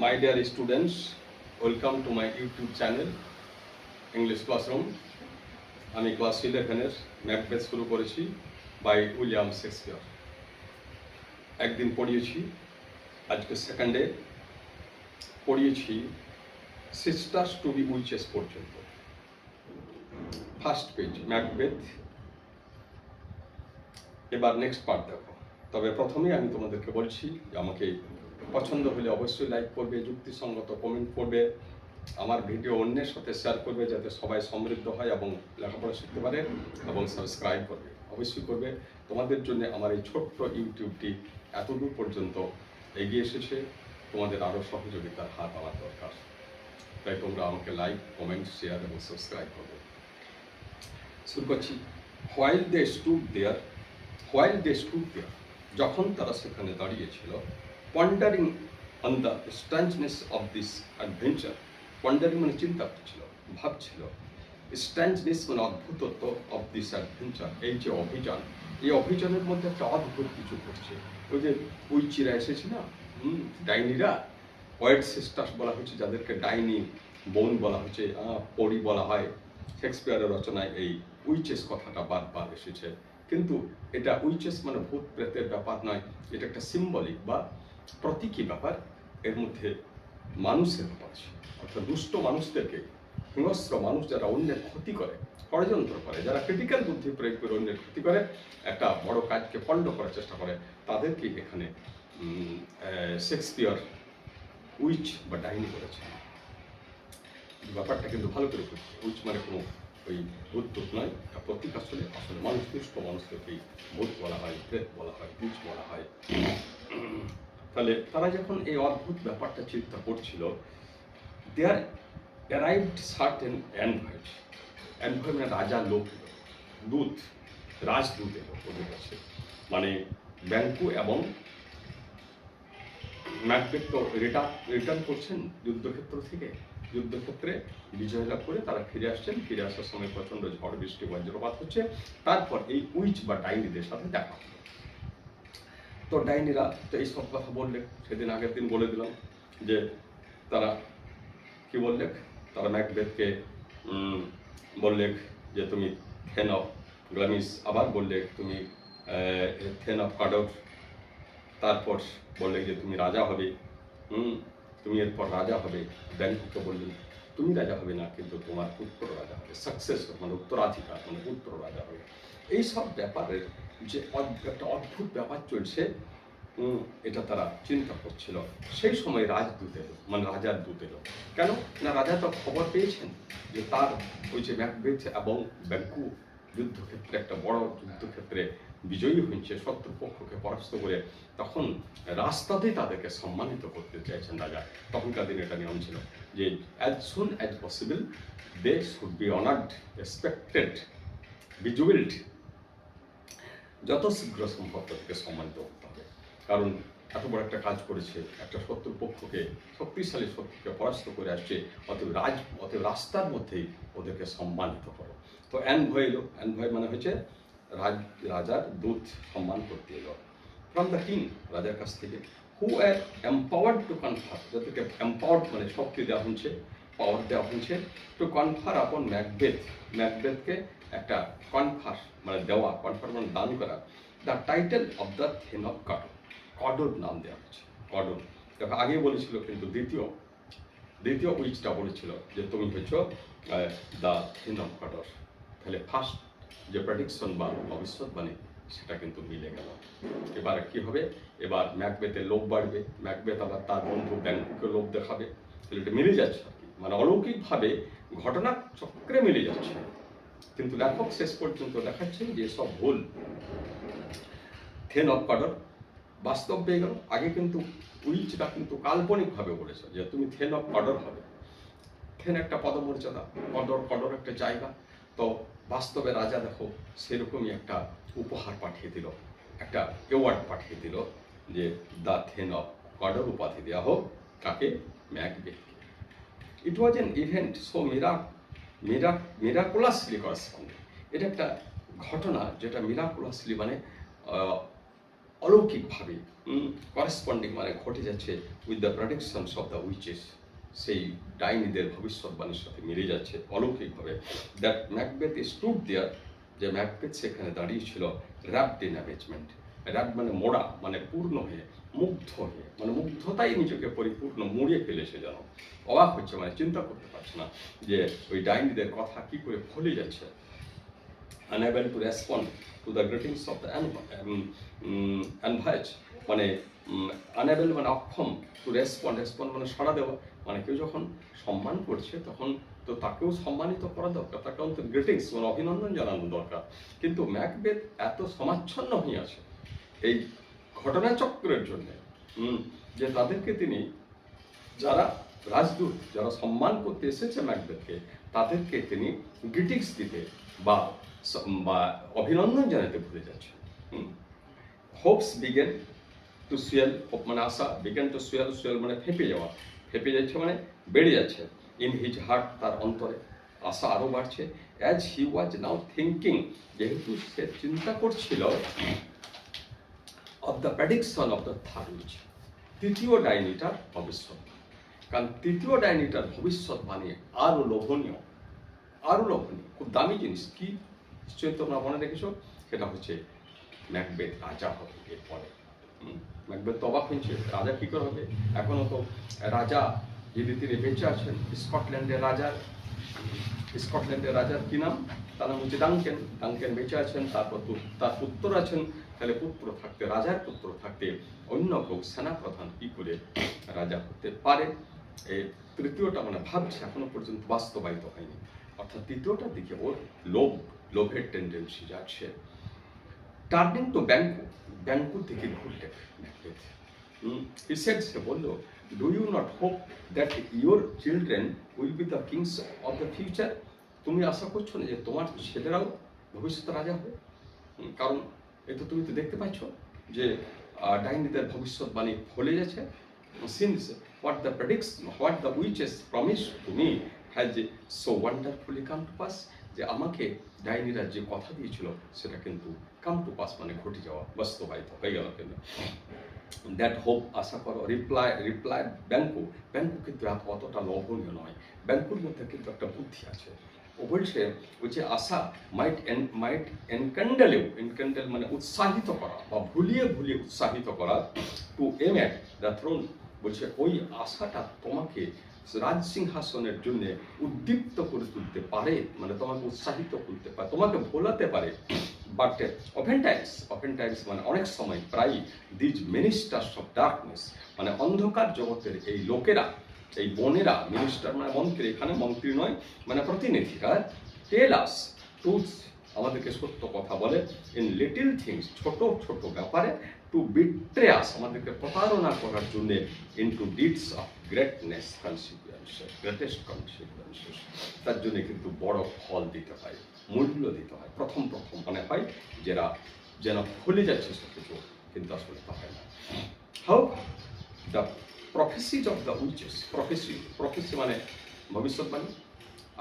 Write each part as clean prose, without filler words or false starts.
My dear students, welcome to my YouTube channel English Classroom. আমি class 11 Macbeth শুরু করেছি by William Shakespeare. একদিন পড়িয়েছি, আজকে সেকেন্ডে পড়িয়েছি সিস্টার্স টু বি উইচেস পর্যন্ত। First page Macbeth. এবার নেক্সট পার্ট দেখো। তবে প্রথমেই আমি তোমাদেরকে বলছি যে আমাকে পছন্দ হলে অবশ্যই লাইক করবে, যুক্তিসঙ্গত কমেন্ট করবে, আমার ভিডিও অন্যের সাথে শেয়ার করবে যাতে সবাই সমৃদ্ধ হয় এবং লেখাপড়া শিখতে পারে, এবং সাবস্ক্রাইব করবে, অবশ্যই করবে। তোমাদের জন্য আমার এই ছোট্ট ইউটিউবটি এতদূর পর্যন্ত এগিয়ে এসেছে, তোমাদের আরও সহযোগিতার হাত আমার দরকার। তাই তোমরা আমাকে লাইক, কমেন্ট, শেয়ার এবং সাবস্ক্রাইব করবে। শুরু করছি। হোয়াইল দে স্টুড দেয়ার, যখন তারা সেখানে দাঁড়িয়েছিল, pondering on the strangeness of this adventure. Pondering মানে চিন্তা করছিল, ভাবছিল। স্ট্রেঞ্জনেস মানে অদ্ভুতত্ব, অফ দিস অ্যাডভেঞ্চার এই যে অভিযান, এই অভিযানের মধ্যে একটা অদ্ভুত কিছু ঘটছে। ওই যে উইচিরা এসেছে না, ডাইনিরা, হোয়াইট সিস্টার্স বলা হচ্ছে যাদেরকে ডাইনি বোন বলা হচ্ছে, পরি বলা হয়। শেক্সপিয়ারের রচনায় এই উইচেস কথাটা বারবার এসেছে, কিন্তু এটা উইচেস মানে ভূত প্রেতের ব্যাপার নয়, এটা একটা সিম্বলিক বা প্রতীকী ব্যাপার। এর মধ্যে মানুষের ব্যাপার আছে, অর্থাৎ দুষ্ট মানুষদেরকে, হিংস্র মানুষ যারা অন্যের ক্ষতি করে, ষড়যন্ত্র করে, যারা ক্রিটিক্যাল বুদ্ধি প্রয়োগ করে অন্যের ক্ষতি করে, একটা বড় কাজকে পণ্ড করার চেষ্টা করে, তাদেরকে এখানে শেক্সপিয়ার উইচ বা ডাইনি করেছে। ব্যাপারটা কিন্তু ভালো করে বুঝছে। উইচ মানে কোনো ওই ভূত নয়, একটা প্রতীক। আসলে মানুষ, দুষ্ট মানুষদেরকেই ভূত বলা হয়, প্রেত বলা হয়, উইচ বলা হয়। তাহলে তারা যখন এই অদ্ভুত ব্যাপারটা চিন্তা করছিল, দেয়ার অ্যারাইভড সার্টেন অ্যানভয়েড। অ্যানভয়েড মানে রাজার লোক, দূত, রাজদূত এলো ওদের কাছে। মানে ব্যাংকু এবং ম্যাকবেথ তো রিটার্ন করছেন যুদ্ধক্ষেত্রে বিজয় লাভ করে তারা ফিরে আসছেন। ফিরে আসার সময় প্রচণ্ড ঝড় বৃষ্টি বজ্রপাত হচ্ছে। তারপর এই উইচ বা ডাইনিদের সাথে দেখা হলো। তো ডাইনিরা তো এই সব কথা বললে, সেদিন আগের দিন বলে দিলাম যে তারা কি বললে, তারা ম্যাকবেথকে বললে যে তুমি থেন অফ গ্লামিস, আবার বললে তুমি থেন অফ কাডর, তারপর বললে যে তুমি রাজা হবে, তুমি এরপর রাজা হবে। ব্যাংকুকে বললেন তুমি রাজা হবে না, কিন্তু তোমার পুত্র রাজা হবে, সাকসেস মানে উত্তরাধিকার, মানে পুত্র রাজা হবে। এই সব ব্যাপারের যে একটা অদ্ভুত ব্যাপার চলছে, এটা তারা চিন্তা করছিল। সেই সময় রাজদূত এলো, মানে রাজার দূত এলো। কেন না, রাজা তো খবর পেয়েছেন যে তার ওই যে ম্যাকবেথ এবং ব্যাংকু যুদ্ধক্ষেত্রে, একটা বড় যুদ্ধক্ষেত্রে বিজয়ী হয়েছে, শত্রুপক্ষকে পরাস্ত করে। তখন রাস্তাতেই তাদেরকে সম্মানিত করতে চাইছেন রাজা। তখনকার দিনে এটা নিয়ম ছিল যে as soon as possible they should be honoured, respected, bejewelled. যত শীঘ্র সম্ভব তাদেরকে সম্মানিত করতে হবে, কারণ এত বড় একটা কাজ করেছে, একটা শত্রুপক্ষকে, শক্তিশালী শত্রুকে পরাস্ত করে আসছে। অতএব রাস্তার মধ্যেই ওদেরকে সম্মানিত করো। তো অ্যানভয় এলো। অ্যানভয় মানে হচ্ছে রাজার দূত সম্মান করতে এলো। ফ্রম দ্য কিং, রাজার কাছ থেকে। হু আর এম্পাওয়ার্ড টু কনফার, যাদেরকে এম্পাওয়ার্ড মানে শক্তি দেওয়া হচ্ছে, পাওয়ার দেওয়া হচ্ছে, টু কনফার আপন ম্যাকবেথ, ম্যাকবেথকে একটা কনফার মানে দেওয়া, কনফার মানে দান করা, the title of the thane of Cawdor. Cawdor নাম দেওয়া হচ্ছে, কডর। দেখো আগে বলেছিল, কিন্তু দ্বিতীয় উইচটা বলেছিল যে তুমি হচ্ছ দ্য থেন অফ কাডর। তাহলে ফার্স্ট যে প্রেডিকশন বা ভবিষ্যৎবাণী, সেটা কিন্তু মিলে গেল। এবার কি হবে, এবার ম্যাকবেথের লোভ বাড়বে, ম্যাকবেথ আবার তার বন্ধু ব্যাংকুকে লোভ দেখাবে। তাহলে এটা মিলে যাচ্ছে আর কি, মানে অলৌকিকভাবে ঘটনা চক্রে মিলে যাচ্ছে। কিন্তু লেখক শেষ পর্যন্ত দেখাচ্ছেন যে সব ভুল। থেন অফ কাডর বাস্তব পেয়ে গেল। আগে কিন্তু উইচটা কিন্তু কাল্পনিকভাবে বলেছে যে তুমি থেন অফ কাডর হবে। থেন একটা পদমর্যাদা, কডর একটা জায়গা। তো বাস্তবে রাজা দেখো সেরকমই একটা উপহার পাঠিয়ে দিল, একটা অ্যাওয়ার্ড পাঠিয়ে দিল যে দ্য থেন অফ কাডর উপাধি দেওয়া হোক কাকে, ম্যাকবেথকে। It was an event so miraculously corresponding. এটা একটা ঘটনা যেটা মিরাকুলাসলি মানে অলৌকিকভাবে করেসপন্ডিং মানে ঘটে যাচ্ছে with the predictions of the witches, সেই ডাইনিদের ভবিষ্যৎবাণীর সাথে মিলে যাচ্ছে অলৌকিকভাবে। দ্যাট ম্যাকবেথ স্টুড দেয়ার, যে ম্যাকবেথ সেখানে দাঁড়িয়েছিল র্যাপড ইন অ্যামেজমেন্ট। র্যাপ মানে মোড়া, মানে পূর্ণ হয়ে, মুগ্ধ হয়ে, মানে মুগ্ধতাই নিজেকে পরিপূর্ণ মুড়িয়ে ফেলেছে, যেন অবাক হচ্ছে, মানে চিন্তা করতে পারছে না যে ওই ডাইনিদের কথা কি করে ফলে যাচ্ছে। unable to respond to the greetings of the envoys, মানে unable মানে অক্ষম, to respond মানে সাড়া দেওয়া, মানে কেউ যখন সম্মান করছে তখন তো তাকেও সম্মানিত করা দরকার, তাকেও তো গ্রিটিংস মানে অভিনন্দন জানানো দরকার। কিন্তু ম্যাকবেথ এত সমাচ্ছন্ন হয়ে আছে এই ঘটনাচক্রের জন্য যে তাদেরকে তিনি, যারা রাজদূত, যারা সম্মান করতে এসেছে ম্যাকবেথকে, তাদেরকে তিনি গ্রিটিংস দিতে বা অভিনন্দন জানাতে ভুলে যাচ্ছে। হোপস বিগেন টু সুয়েল, হোপ মানে আশা, বিগেন টু সুয়েল, সুয়েল মানে ফেঁপে যাওয়া, ফেঁপে যাচ্ছে মানে বেড়ে যাচ্ছে। ইন হিজ হার্ট, তার অন্তরে আশা আরও বাড়ছে। As he was now thinking, যেহেতু সে চিন্তা করছিল of the prediction of the third which, তৃতীয় ডাইনিটার ভবিষ্যৎ। কারণ তৃতীয় ডাইনিটার ভবিষ্যৎবাণী আরও লোভনীয়, আরও লোভনীয়, খুব দামি জিনিস। কি নিশ্চয়ই তোমরা মনে রেখেছো, সেটা হচ্ছে ম্যাকবেথ রাজা হবে এরপরে। ম্যাকবেথ তো অবাক হয়েছে, রাজা কী করে হবে? এখনও তো রাজা যদি তিনি বেঁচে আছেন, স্কটল্যান্ডের রাজার কি নাম? তার নাম হচ্ছে ডানকেন। ডানকেন বেঁচে আছেন, তারপর তার পুত্র আছেন। তাহলে পুত্র থাকতে, রাজার পুত্র থাকতে অন্য কেউ সেনাপ্রধান কি করে রাজা হতে পারে? এই তৃতীয়টা মানে ভাবছে, এখনো পর্যন্ত বাস্তবায়িত হয়নি। অর্থাৎ তৃতীয়টার দিকে ওর লোভের টেন্ডেন্সি যাচ্ছে। টার্নিং টু ব্যাংকুর দিকে ঘুরলে ম্যাকবেথ, সে বলল, do you not hope that your children will be the kings of the future? তুমি আশা করছো না যে তোমার ছেলেরাও ভবিষ্যতে রাজা হবে? কারণ তো তুমি তো দেখতে পাচ্ছ যে ডাইনিদের ভবিষ্যৎবাণী ফলে যাচ্ছে। Since what the witches promised to me has so wonderfully come to pass, যে আমাকে ডাইনিরা যে কথা দিয়েছিল সেটা কিন্তু কাম টু পাস মানে ঘটে যাওয়া, বাস্তবায়িত হয়ে গেল। কিন্তু দ্যাট হোপ, আশা করো। রিপ্লাই ব্যাংকু কিন্তু অতটা লোভনীয় নয়। ব্যাংকুর মধ্যে কিন্তু একটা বুদ্ধি আছে। ও বলছে ওই যে আশা মাইট এনক্যান্ডেল মানে উৎসাহিত করা বা ভুলিয়ে উৎসাহিত করা, to aim at the throne, বলছে ওই আশাটা তোমাকে রাজসিংহাসনের জন্য উদ্দীপ্ত করে তুলতে পারে, মানে তোমাকে উৎসাহিত করতে পারে, তোমাকে ভোলাতে পারে। বাট অফেন টাইমস মানে অনেক সময়, প্রায় দিজ মিনিস্টার্স অফ ডার্কনেস মানে অন্ধকার জগতের এই লোকেরা, এই বোনেরা, মিনিস্টার মানে মন্ত্রী, এখানে মন্ত্রী নয় মানে প্রতিনিধিরা, টেল আস ট্রুথস, আমাদেরকে সত্য কথা বলে, ইন লিটল থিংস ছোট ছোট ব্যাপারে, টু বিট্রে আস আমাদেরকে প্রতারণা করার জন্য, into deeds of greatest consequences, তার জন্য কিন্তু বড় ফল দিতে হয়, মূল্য দিতে হয়। প্রথম মনে হয় যেন খুলে যাচ্ছে সব কিছু, কিন্তু আসলে তা হয় না। How the prophecies of the witches, prophecy মানে ভবিষ্যৎবাণী।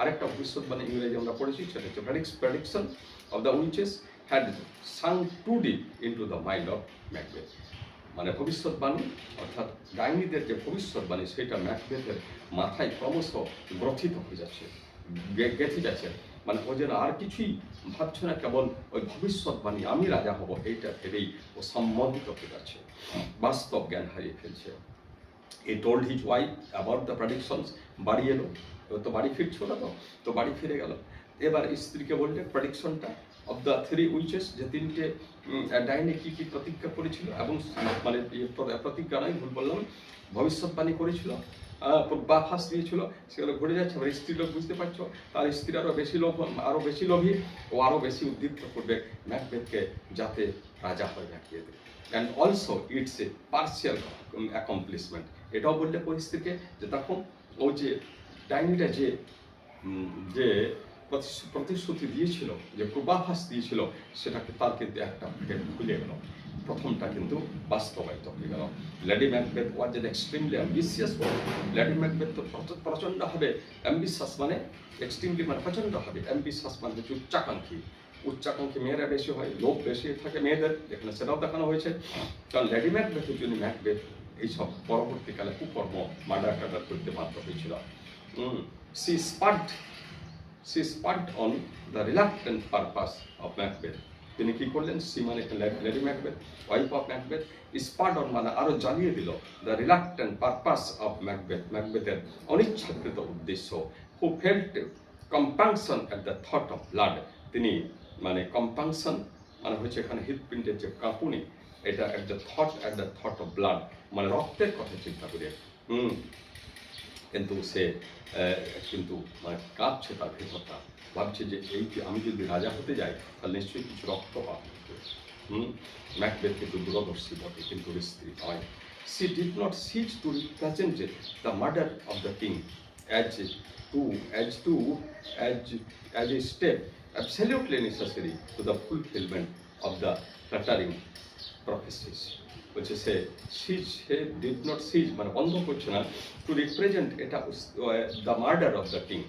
আরেকটা ভবিষ্যৎবাণী ইংরেজি আমরা পড়েছি, সেটা হচ্ছে prediction of the witches had sunk too deep into the mind of Macbeth, মানে ভবিষ্যৎবাণী অর্থাৎ ডাইনিদের যে ভবিষ্যৎবাণী সেটা ম্যাকবেথের মাথায় ক্রমশ গ্রথিত হয়ে যাচ্ছে, গেঁথে যাচ্ছে। মানে ও যেন আর কিছুই ভাবছে না, কেবল ওই ভবিষ্যৎবাণী আমি রাজা হব এইটা ভেবেই ও সম্মোহিত হয়ে যাচ্ছে, বাস্তব জ্ঞান হারিয়ে ফেলছে। He told his wife about the predictions, বাড়ি এলো, এবার তো বাড়ি ফিরছিল না, তো বাড়ি ফিরে গেল। এবার স্ত্রীকে বললে প্রেডিকশনটা অফ দ্য থ্রি উইচেস, যে তিনটে ডাইনি কি কি প্রতিজ্ঞা করেছিল, এবং মানে প্রতিজ্ঞা নয়, ভুল বললাম, ভবিষ্যৎবাণী করেছিল, পূর্বাভাস দিয়েছিল, সেগুলো ঘটে যাচ্ছে। এবার স্ত্রী লোক বুঝতে পারছো, তার স্ত্রীর আরও বেশি লোভী ও আরও বেশি উদ্দীপ্ত করবে ম্যাকবেথকে, যাতে রাজা হয়ে দেখিয়ে দেবে। And also it's a partial accomplishment, এটাও বললে পরিস্থিতিকে যে তখন ও যে ডাইনিটা যে প্রতিশ্রুতি দিয়েছিল, যে পূর্বাভাস দিয়েছিল, সেটাকে তার কিন্তু একটা ভুলে গেল, প্রথমটা কিন্তু বাস্তবায়িত হয়ে গেল। Lady Macbeth was an extremely ambitious word. Lady Macbeth তো প্রচণ্ড হবে অ্যাম্বিশাস, মানে এক্সট্রিমলি মানে প্রচণ্ড হবে, অ্যাম্বিশাস মানে হচ্ছে উচ্চাকাঙ্ক্ষী, উচ্চাকাঙ্ক্ষী মেয়েরা বেশি হয়, লোভ বেশি থাকে মেয়েদের, এখানে সেটাও দেখানো হয়েছে। কারণ লেডি ম্যাকবেথের জন্য ম্যাকবেথ এইসব পরবর্তীকালে কুকর্ম মার্ডার টাডার করতে বাধ্য হয়েছিল। She spurred on the reluctant purpose of Macbeth. তিনি কি করলেন? সি মানে Lady Macbeth, wife of Macbeth, spurred on মানে আরো জ্বালিয়ে দিল the reluctant purpose of Macbeth, ম্যাকবেথের অনিচ্ছাকৃত উদ্দেশ্য। Who felt compunction at the thought of blood, তিনি মানে কম্পাংশন মানে হচ্ছে এখানে হৃৎপিণ্ডের যে কাঁপুনি, এটা at the thought of blood মানে রক্তের কথা চিন্তা করে। কিন্তু সে কিন্তু মানে কাঁপছে তার ভেতরটা, ভাবছে যে এই যে আমি যদি রাজা হতে যাই তাহলে নিশ্চয়ই কিছু রক্তপাত হবে। ম্যাকবেথ কিন্তু দূরদর্শী বটে, কিন্তু স্ত্রী নয়। She did not cease to represent the murder of the king as a step absolutely necessary to the fulfillment of the flattering prophecies. বলছে সে ডিড নট সিজ মানে বন্ধ করছে না, টু রিপ্রেজেন্ট এটা the murder of the king,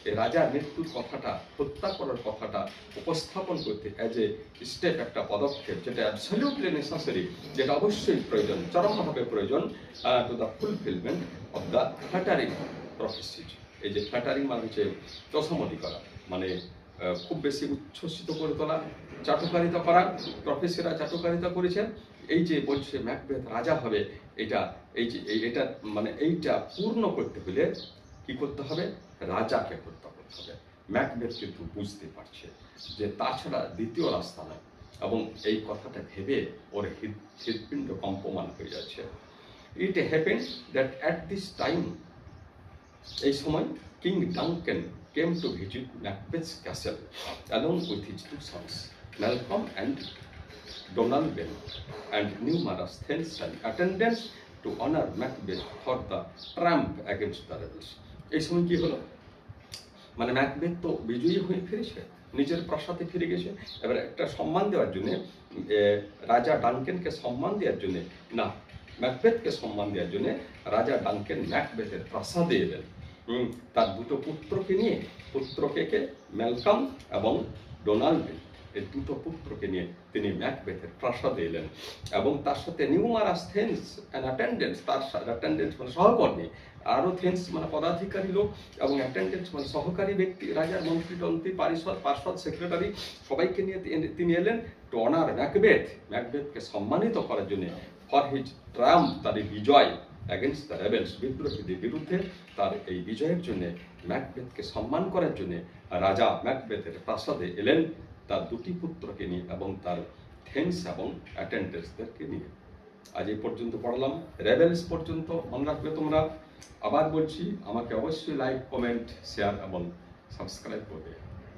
এই রাজার মৃত্যুর কথাটা, হত্যা করার কথাটা উপস্থাপন করতে অ্যাজ এ স্টেপ, একটা পদক্ষেপ যেটা অ্যাবসলিউটলি নেসেসারি, যেটা অবশ্যই প্রয়োজন, চরমভাবে প্রয়োজন, to the fulfilment of the flattering prophecies. এই যে ফ্ল্যাটারিং মানে হচ্ছে তোষামতি করা, মানে খুব বেশি উচ্ছ্বসিত করে তোলা, চাটুকারিতা করা, প্রফেসিরা চাটুকারিতা করেছেন। এই যে বলছে ম্যাকবেথ রাজা হবে, এটা এই যে এটা মানে এইটা পূর্ণ করতে হলে কি করতে হবে? রাজাকে হত্যা করতে হবে। ম্যাকবেথ কিন্তু বুঝতে পারছে যে তাছাড়া দ্বিতীয় রাস্তা নয়, এবং এই কথাটা ভেবে ওর হৃৎপিণ্ড কম্পমান হয়ে যাচ্ছে। It happen that at this time, এই সময় king ডানকেন came to visit Macbeth's castle along with his two sons, Malcolm and Donalbain, and numerous thieves and attendants to honor Macbeth for the triumph against the rebels. এই সময় কি হলো? মানে Macbeth তো বিজয়ী হয়ে ফিরেছে, নিজের প্রাসাদে ফিরে গেছে। এবার একটা সম্মান দেওয়ার জন্য, রাজা ডানকেনকে সম্মান দেওয়ার জন্য না, ম্যাকবেথকে সম্মান দেওয়ার জন্য রাজা ডানকেন ম্যাকবেথের প্রাসাদে এলেন। তার দুটো পুত্রকে নিয়ে, পুত্রকে ম্যালকম এবং ডোনাল্ড, এই দুটো পুত্রকে নিয়ে তিনি ম্যাকবেথের প্রাসাদে এলেন, এবং তার সাথে নিউমারাস থেন্স অ্যান্ড অ্যাটেন্ডেন্টস, তার অ্যাটেন্ডেন্টস মানে সহকর্মী, আরও থেন্স মানে পদাধিকারী লোক, এবং অ্যাটেন্ডেন্টস মানে সহকারী ব্যক্তি, রাজার মন্ত্রী টন্ত্রী, পার্ষদ, সেক্রেটারি, সবাইকে নিয়ে তিনি এলেন টু অনার ম্যাকবেথকে সম্মানিত করার জন্য, ফর হিজ ট্রায়াম্ফ, তার বিজয়, অ্যাগেন্স্ট দ্য রেবেলস, বিদ্রোহীদের বিরুদ্ধে তার এই বিজয়ের জন্য, ম্যাকবেথকে সম্মান করার জন্য রাজা ম্যাকবেথের প্রাসাদে এলেন তার দুটি পুত্রকে নিয়ে এবং তার থেন্স এবং অ্যাটেন্ডেন্টসদেরকে নিয়ে। আজ এই পর্যন্ত পড়লাম, রেবেলস পর্যন্ত মনে রাখবে তোমরা। আবার বলছি, আমাকে অবশ্যই লাইক, কমেন্ট, শেয়ার এবং সাবস্ক্রাইব করবে।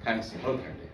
থ্যাংকস, ভালো থাকবে।